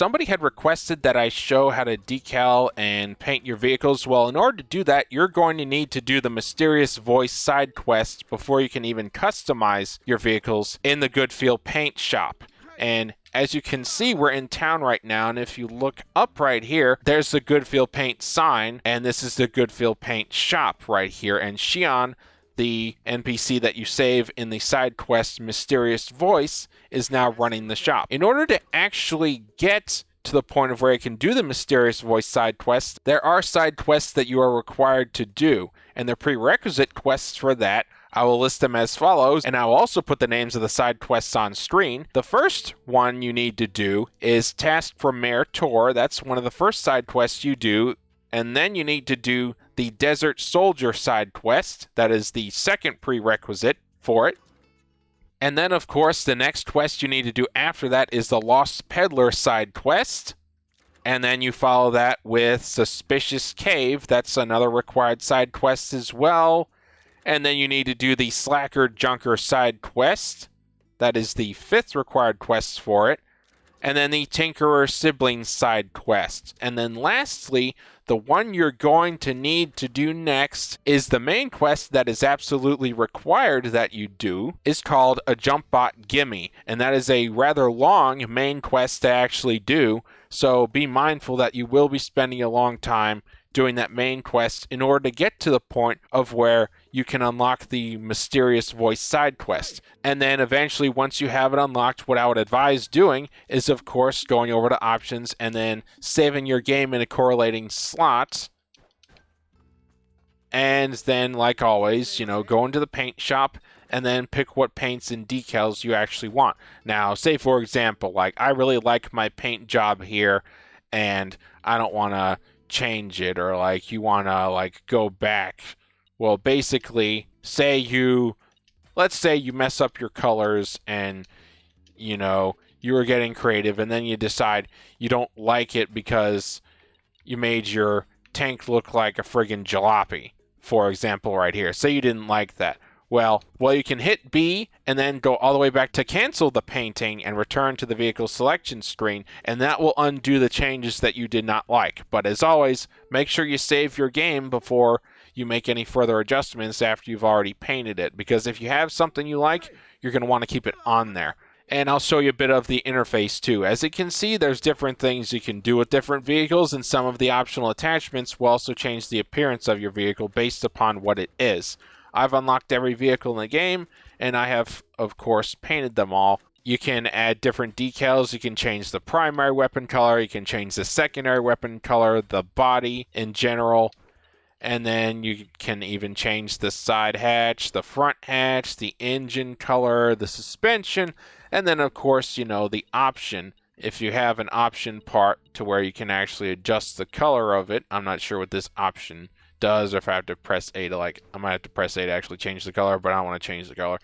somebody had requested that I show how to decal and paint your vehicles. Well, in order to do that, you're going to need to do the Mysterious Voice side quest before you can even customize your vehicles in the Goodfeel Paint Shop. And as you can see, we're in town right now, and if you look up right here, there's the Goodfeel Paint sign, and this is the Goodfeel Paint Shop right here, and Xion, the NPC that you save in the side quest Mysterious Voice, is now running the shop. In order to actually get to the point of where you can do the Mysterious Voice side quest, there are side quests that you are required to do, and the prerequisite quests for that, I will list them as follows, and I will also put the names of the side quests on screen. The first one you need to do is Task for Mayor Tor. That's one of the first side quests you do. And then you need to do the Desert Soldier side quest. That is the second prerequisite for it. And then, of course, the next quest you need to do after that is the Lost Peddler side quest. And then you follow that with Suspicious Cave. That's another required side quest as well. And then you need to do the Slacker Junker side quest. That is the fifth required quest for it. And then the Tinkerer Siblings side quest. And then lastly, the one you're going to need to do next is the main quest that is absolutely required that you do, is called a Jump Bot Gimme. And that is a rather long main quest to actually do. So be mindful that you will be spending a long time doing that main quest in order to get to the point of where you can unlock the Mysterious Voice side quest. And then eventually, once you have it unlocked, what I would advise doing is, of course, going over to options and then saving your game in a correlating slot. And then, like always, go into the paint shop and then pick what paints and decals you actually want. Now, say for example, I really like my paint job here and I don't want to change it, or you want to go back. Well, basically, let's say you mess up your colors and you were getting creative and then you decide you don't like it because you made your tank look like a friggin' jalopy, for example, right here. Say you didn't like that. Well, you can hit B and then go all the way back to cancel the painting and return to the vehicle selection screen, and that will undo the changes that you did not like. But as always, make sure you save your game before you make any further adjustments after you've already painted it, because if you have something you like, you're going to want to keep it on there. And I'll show you a bit of the interface too. As you can see, there's different things you can do with different vehicles, and some of the optional attachments will also change the appearance of your vehicle based upon what it is. I've unlocked every vehicle in the game, and I have, of course, painted them all. You can add different decals. You can change the primary weapon color. You can change the secondary weapon color, the body in general. And then you can even change the side hatch, the front hatch, the engine color, the suspension, and then, of course, the option. If you have an option part to where you can actually adjust the color of it. I'm not sure what this option does, or if I have to press A to I might have to press A to actually change the color, but I don't want to change the color.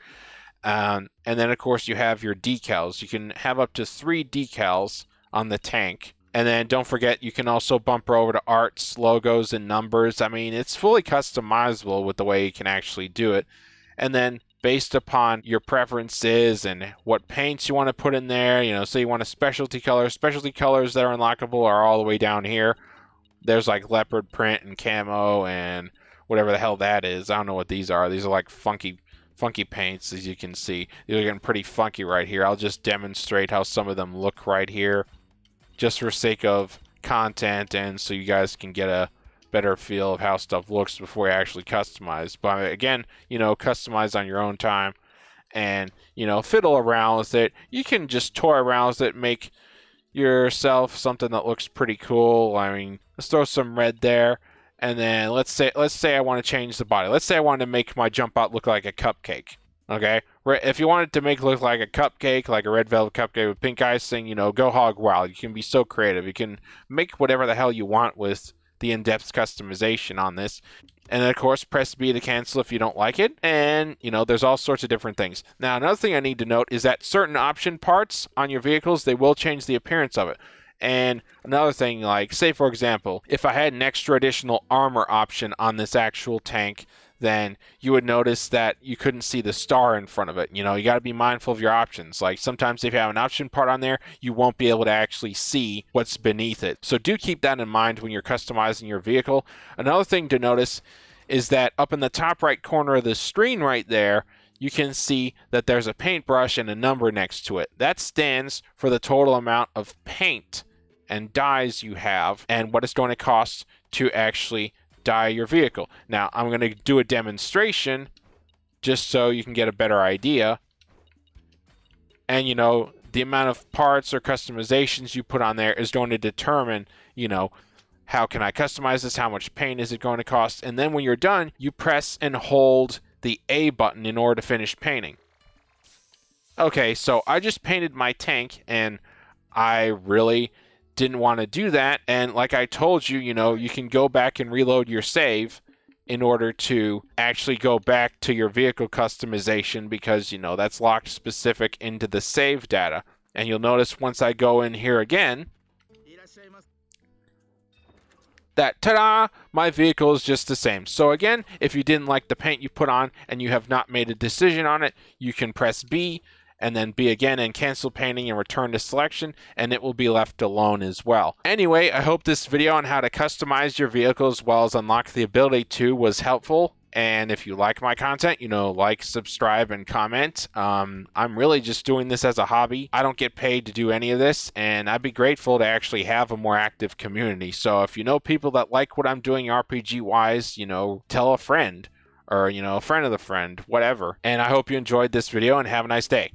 And then, of course, you have your decals. You can have up to 3 decals on the tank. And then don't forget, you can also bump over to arts, logos, and numbers. I mean, it's fully customizable with the way you can actually do it. And then based upon your preferences and what paints you want to put in there, say you want a specialty color. Specialty colors that are unlockable are all the way down here. There's leopard print and camo and whatever the hell that is. I don't know what these are. These are funky paints, as you can see. They're getting pretty funky right here. I'll just demonstrate how some of them look right here, just for sake of content and so you guys can get a better feel of how stuff looks before you actually customize. But again, customize on your own time and, fiddle around with it. You can just toy around with it, make yourself something that looks pretty cool. I mean, let's throw some red there, and then let's say I want to change the body. Let's say I want to make my jump out look like a cupcake. Okay, if you want it to make it look like a cupcake, like a red velvet cupcake with pink icing, go hog wild. You can be so creative. You can make whatever the hell you want with the in-depth customization on this. And then, of course, press B to cancel if you don't like it. And, there's all sorts of different things. Now, another thing I need to note is that certain option parts on your vehicles, they will change the appearance of it. And another thing, say, for example, if I had an extra additional armor option on this actual tank, then you would notice that you couldn't see the star in front of it. You know, you got to be mindful of your options. Like sometimes if you have an option part on there, you won't be able to actually see what's beneath it. So do keep that in mind when you're customizing your vehicle. Another thing to notice is that up in the top right corner of the screen right there, you can see that there's a paintbrush and a number next to it. That stands for the total amount of paint and dyes you have and what it's going to cost to actually dye your vehicle. Now, I'm going to do a demonstration just so you can get a better idea. And, you know, the amount of parts or customizations you put on there is going to determine, you know, how can I customize this? How much paint is it going to cost? And then when you're done, you press and hold the A button in order to finish painting. Okay, so I just painted my tank and I really didn't want to do that. And like I told you, you know, you can go back and reload your save in order to actually go back to your vehicle customization because, you know, that's locked specific into the save data. And you'll notice once I go in here again, that ta-da, my vehicle is just the same. So again, if you didn't like the paint you put on and you have not made a decision on it, you can press B and then B again and cancel painting and return to selection, and it will be left alone as well. Anyway, I hope this video on how to customize your vehicle as well as unlock the ability to was helpful. And if you like my content, you know, like, subscribe, and comment. I'm really just doing this as a hobby. I don't get paid to do any of this, and I'd be grateful to actually have a more active community. So if you know people that like what I'm doing RPG-wise, you know, tell a friend, or, you know, a friend of the friend, whatever. And I hope you enjoyed this video, and have a nice day.